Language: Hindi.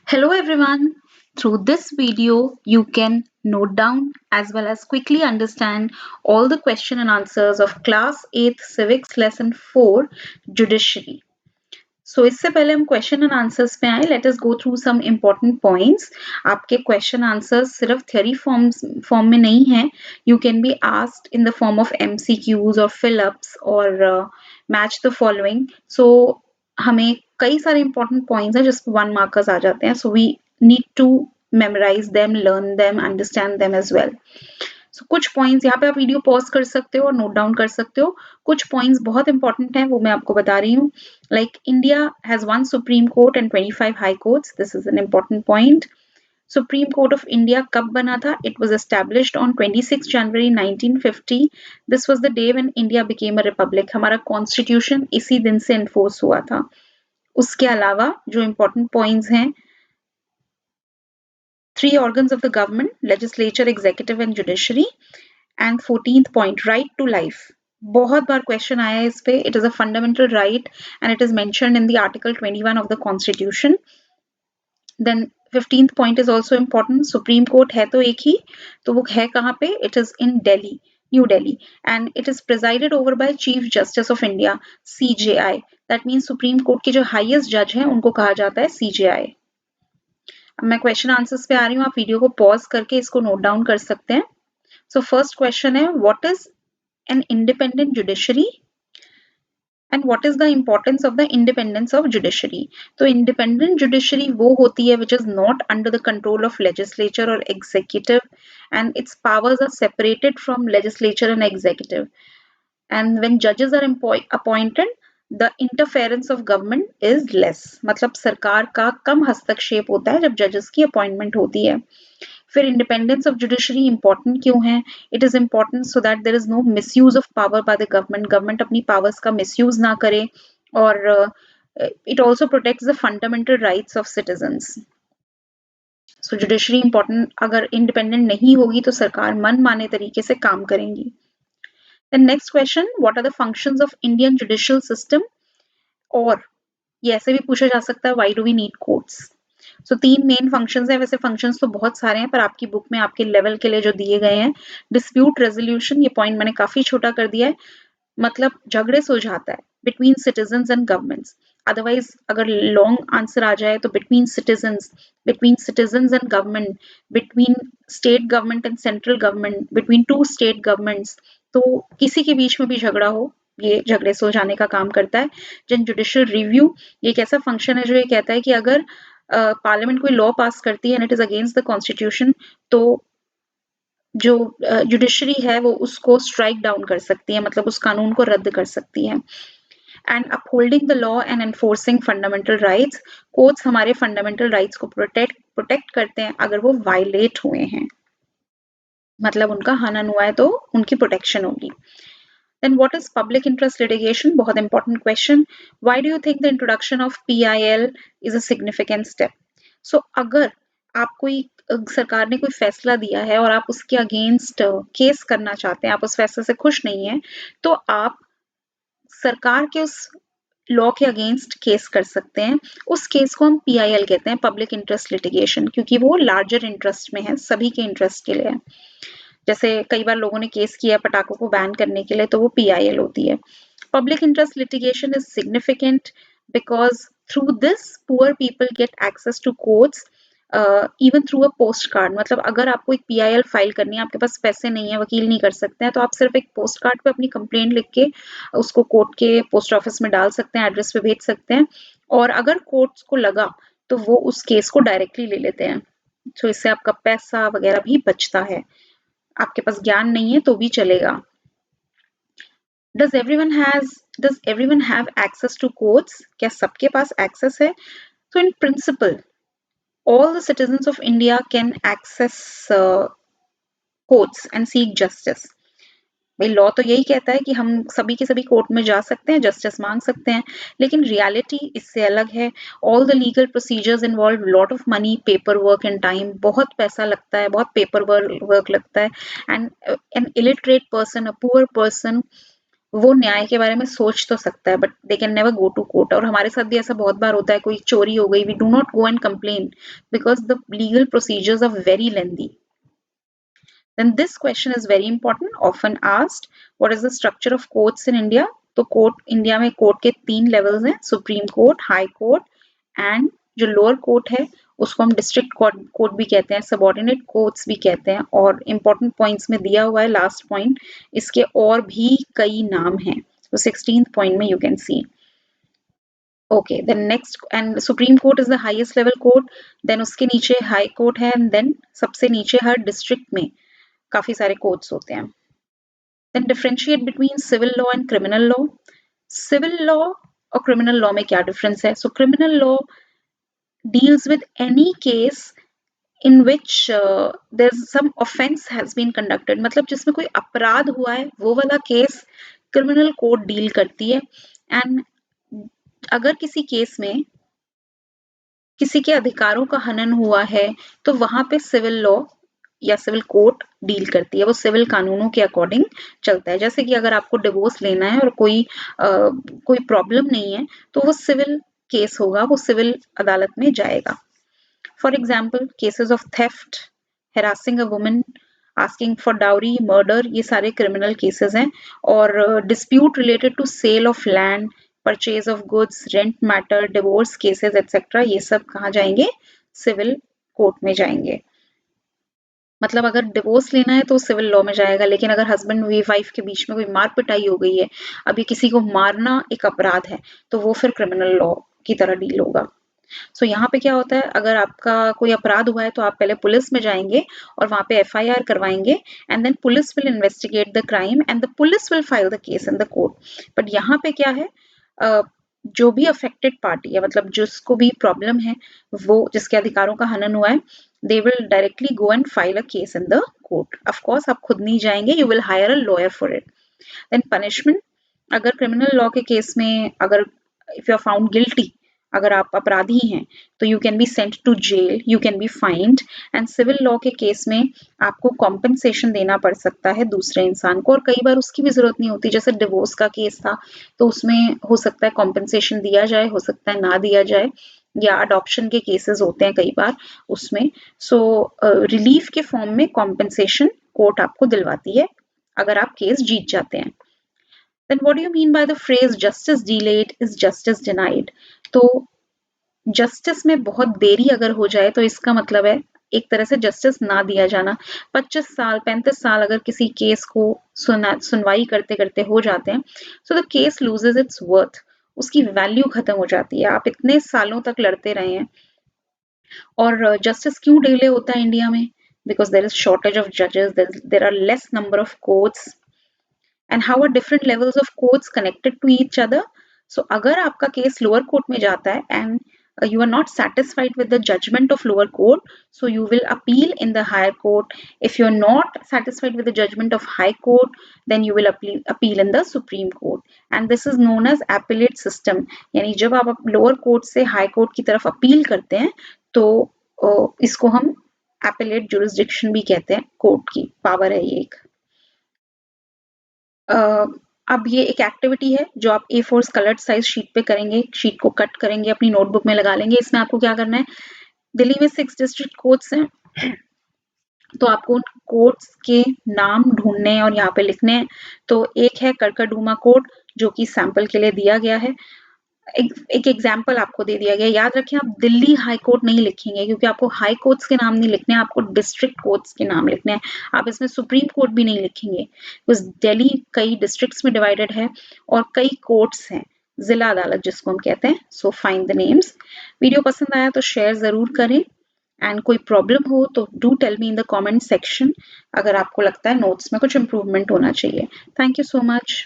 Hello everyone. Through this video, you can note down as well as quickly understand all the question and answers of class 8th civics lesson 4 judiciary. So इससे पहले हम क्वेश्चन एंड आंसर्स पे आए let us go through some important points आपके क्वेश्चन आंसर्स सिर्फ थ्योरी फॉर्म में नहीं है you can be asked in the form of MCQs और फिलअप्स और मैच द फॉलोइंग सो हमें कई सारे इंपॉर्टेंट पॉइंट्स हैं जिस पे 1 मार्कर्स आ जाते हैं so we need to memorise them learn them understand them as well so कुछ पॉइंट्स यहाँ पे आप वीडियो पॉज कर सकते हो और नोट डाउन कर सकते हो कुछ पॉइंट्स बहुत इंपॉर्टेंट हैं वो मैं आपको बता रही हूँ like India has one Supreme Court and 25 High Courts. This is an important point. Supreme Court of India कब बना था? It was established on 26 January 1950. This was the day when India became a republic. हमारा constitution इसी दिन से enforce हुआ था. उसके अलावा जो important points हैं 3 organs of the government, legislature, executive and judiciary. And 14th point, right to life. बहुत बार क्वेश्चन आया है इस पे it is a fundamental right and it is mentioned in the article 21 of the constitution then 15th point is also important supreme court है तो एक ही तो वो है कहाँ पे it is in Delhi New Delhi and it is presided over by chief justice of India CJI that means supreme court के जो हाईएस्ट जज हैं उनको कहा जाता है सीजेआई अब मैं क्वेश्चन आंसर्स पे आ रही हूँ आप वीडियो को पॉज करके इसको नोट डाउन कर सकते हैं सो फर्स्ट क्वेश्चन है what is an independent judiciary and what is the importance of the independence of judiciary तो independent judiciary वो होती है which is not under the control of legislature or executive and its powers are separated from legislature and executive and when judges are appointed the interference of government is less मतलब सरकार का कम हस्तक्षेप होता है जब जजेस की अपॉइंटमेंट होती है फिर इंडिपेंडेंस ऑफ जुडिशरी इंपॉर्टेंट क्यों है it is important so that there is no misuse of power by the government अपनी पावर्स का मिसयूज ना करे और it also protects the fundamental rights of citizens so judiciary important अगर इंडिपेंडेंट नहीं होगी तो सरकार मन माने तरीके से काम करेंगी then next question what are the functions of Indian judicial system और ये ऐसे भी पूछा जा सकता है why do we need courts so 3 main functions हैं वैसे फंक्शंस तो बहुत सारे हैं पर आपकी बुक में आपके लेवल के लिए जो दिए गए हैं डिस्प्यूट रेजोल्यूशन ये पॉइंट मैंने काफी छोटा कर दिया है मतलब झगड़े सुलझाता है between citizens and governments otherwise अगर लॉन्ग आंसर आ जाए तो between citizens and government between state government and central government between 2 state governments तो किसी के बीच में भी झगड़ा हो ये झगड़े सुलझाने का काम करता है जन जुडिशियल रिव्यू ये एक ऐसा फंक्शन है जो ये कहता है कि अगर पार्लियामेंट कोई लॉ पास करती है and it is against the constitution तो जो जुडिशरी है वो उसको स्ट्राइक डाउन कर सकती है मतलब उस कानून को रद्द कर सकती है and upholding the law and enforcing fundamental rights courts हमारे फंडामेंटल राइट्स को प्रोटेक्ट करते हैं अगर वो वायलेट हुए हैं मतलब उनका हनन हुआ है तो उनकी प्रोटेक्शन होगी Then what is public interest litigation? बहुत important question. Why do you think the introduction of PIL is a significant step? So अगर आप कोई सरकार ने कोई फैसला दिया है और आप उसके अगेंस्ट केस करना चाहते हैं आप उस फैसले से खुश नहीं है तो आप सरकार के उस लॉ के अगेंस्ट केस कर सकते हैं उस केस को हम PIL कहते हैं पब्लिक इंटरेस्ट लिटिगेशन क्योंकि वो लार्जर इंटरेस्ट में है सभी के इंटरेस्ट के लिए है जैसे कई बार लोगों ने केस किया पटाखों को बैन करने के लिए तो वो PIL होती है public interest litigation is significant because through this poor people get access to courts even through a post card मतलब अगर आपको एक PIL फाइल करनी है आपके पास पैसे नहीं है वकील नहीं कर सकते हैं तो आप सिर्फ एक पोस्ट कार्ड पे अपनी कंप्लेंट लिख के उसको कोर्ट के पोस्ट ऑफिस में डाल सकते हैं एड्रेस पे भेज सकते हैं और अगर कोर्ट्स को लगा तो वो उस केस को डायरेक्टली ले लेते हैं तो इससे आपका पैसा वगैरह भी बचता है आपके पास ज्ञान नहीं है तो भी चलेगा does everyone have access to courts क्या सबके पास access है so in principle all the citizens of India can access courts and seek justice भाई लॉ तो यही कहता है कि हम सभी के सभी कोर्ट में जा सकते हैं जस्टिस मांग सकते हैं लेकिन रियलिटी इससे अलग है all the legal procedures involve lot of money paper work and time बहुत पैसा लगता है बहुत पेपर वर्क लगता है and an illiterate person a poor person वो न्याय के बारे में सोच तो सकता है, but they can never go to court. और हमारे साथ भी ऐसा बहुत बार होता है, कोई चोरी हो गई, we do not go and complain because the legal procedures are very lengthy. Then this question is very important, often asked. What is the structure of courts in India? तो कोर्ट इंडिया में कोर्ट के 3 लेवल्स हैं, supreme court, high court and जो लोअर कोर्ट है उसको हम डिस्ट्रिक्ट कोर्ट भी कहते हैं, सबऑर्डिनेट कोर्ट्स भी कहते हैं. और इंपॉर्टेंट पॉइंट्स में दिया हुआ है लास्ट पॉइंट, इसके और भी कई नाम हैं. तो 16th पॉइंट में you can see. Okay, then next, and Supreme Court is the highest level court, then उसके नीचे हाई कोर्ट है, and then सबसे नीचे हर डिस्ट्रिक्ट में काफी सारे कोर्ट्स होते हैं. Then differentiate between civil law and criminal law. Civil law और criminal law में क्या difference है? So criminal law deals with any case in which there's some offense has been conducted. मतलब जिसमें कोई अपराध हुआ है, वो वाला केस criminal court deal करती है. And अगर किसी केस में किसी के अधिकारों का हनन हुआ है, तो वहां पे सिविल लॉ या सिविल कोर्ट डील करती है. वो सिविल कानूनों के अकॉर्डिंग चलता है. जैसे कि अगर आपको डिवोर्स लेना है और कोई प्रॉब्लम नहीं है, तो वो सिविल केस होगा, वो सिविल अदालत में जाएगा. For example cases of theft, harassing a woman, asking for dowry, murder, ये सारे क्रिमिनल केसेस हैं. और dispute related to sale of land, purchase of goods, rent matter, divorce cases etcetera, ये सब कहाँ जाएंगे? सिविल कोर्ट में जाएंगे. मतलब अगर डिवोर्स लेना है तो सिविल लॉ में जाएगा, लेकिन अगर हस्बैंड वाइफ के बीच में कोई मार पिटाई हो गई है, अभी किसी को मारना एक अपराध है, तो वो फिर क्रिमिनल लॉ की तरह डील होगा. सो यहाँ पे क्या होता है, अगर आपका कोई अपराध हुआ है तो आप पहले पुलिस में जाएंगे और वहां पे FIR करवाएंगे, and then police will investigate the crime and the police will file the case in the court. But यहाँ पे क्या है, जो भी अफेक्टेड पार्टी है, मतलब जिसको भी प्रॉब्लम है, वो जिसके अधिकारों का हनन हुआ है, they will directly go and file a case in the court. Of course आप खुद नहीं जाएंगे, you will hire a lawyer for it. Then punishment, अगर criminal law के केस में अगर if you are found guilty, अगर आप अपराधी हैं, तो you can be sent to jail, you can be fined. and civil law के केस में आपको compensation देना पड़ सकता है दूसरे इंसान को, और कई बार उसकी भी जरूरत नहीं होती. जैसे डिवोर्स का केस था, तो उसमें हो सकता है compensation दिया जाए, हो सकता है ना दिया जाए, या अडॉप्शन के केसेस होते हैं कई बार उसमें. सो रिलीफ के फॉर्म में कॉम्पेंसेशन कोर्ट आपको दिलवाती है अगर आप केस जीत जाते हैं. Then what do you mean by the phrase justice delayed is justice denied? तो जस्टिस में बहुत देरी अगर हो जाए तो इसका मतलब है एक तरह से जस्टिस ना दिया जाना. 25 साल 35 साल अगर किसी केस को सुनवाई करते करते हो जाते हैं, so the case loses it's worth, उसकी वैल्यू खत्म हो जाती है. आप इतने सालों तक लड़ते रहे हैं. और जस्टिस क्यों डिले होता है इंडिया में? Because there is shortage of जजेस, there are less number of courts, and how are different levels of courts connected to each other. So अगर आपका केस लोअर कोर्ट में जाता है and you are not satisfied with the judgment of lower court, so you will appeal in the higher court. If you are not satisfied with the judgment of high court, then you will appeal in the supreme court, and this is known as appellate system. यानी जब आप lower court से high court की तरफ अपील करते हैं, तो इसको हम appellate jurisdiction भी कहते हैं. कोर्ट की पावर है ये एक. अब ये एक एक्टिविटी है जो आप A4 कलर्ड साइज शीट पे करेंगे, शीट को कट करेंगे, अपनी नोटबुक में लगा लेंगे. इसमें आपको क्या करना है, दिल्ली में 6 डिस्ट्रिक्ट कोर्ट्स हैं, तो आपको उन कोर्ट्स के नाम ढूंढने और यहाँ पे लिखने हैं. तो एक है कड़कड़डूमा कोर्ट, जो कि सैंपल के लिए दिया गया है. एक एग्जाम्पल आपको दे दिया गया. याद रखें, आप दिल्ली हाई कोर्ट नहीं लिखेंगे, क्योंकि आपको हाई कोर्ट्स के नाम नहीं लिखने हैं, आपको डिस्ट्रिक्ट कोर्ट्स के नाम लिखने हैं. आप इसमें सुप्रीम कोर्ट भी नहीं लिखेंगे, बिकॉज दिल्ली कई डिस्ट्रिक्ट्स में डिवाइडेड है और कई कोर्ट्स हैं, जिला अदालत जिसको हम कहते हैं. So find the names. Video पसंद आया तो शेयर जरूर करें, एंड कोई प्रॉब्लम हो तो do tell me in the comment section, अगर आपको लगता है नोट्स में कुछ इंप्रूवमेंट होना चाहिए. Thank you so much.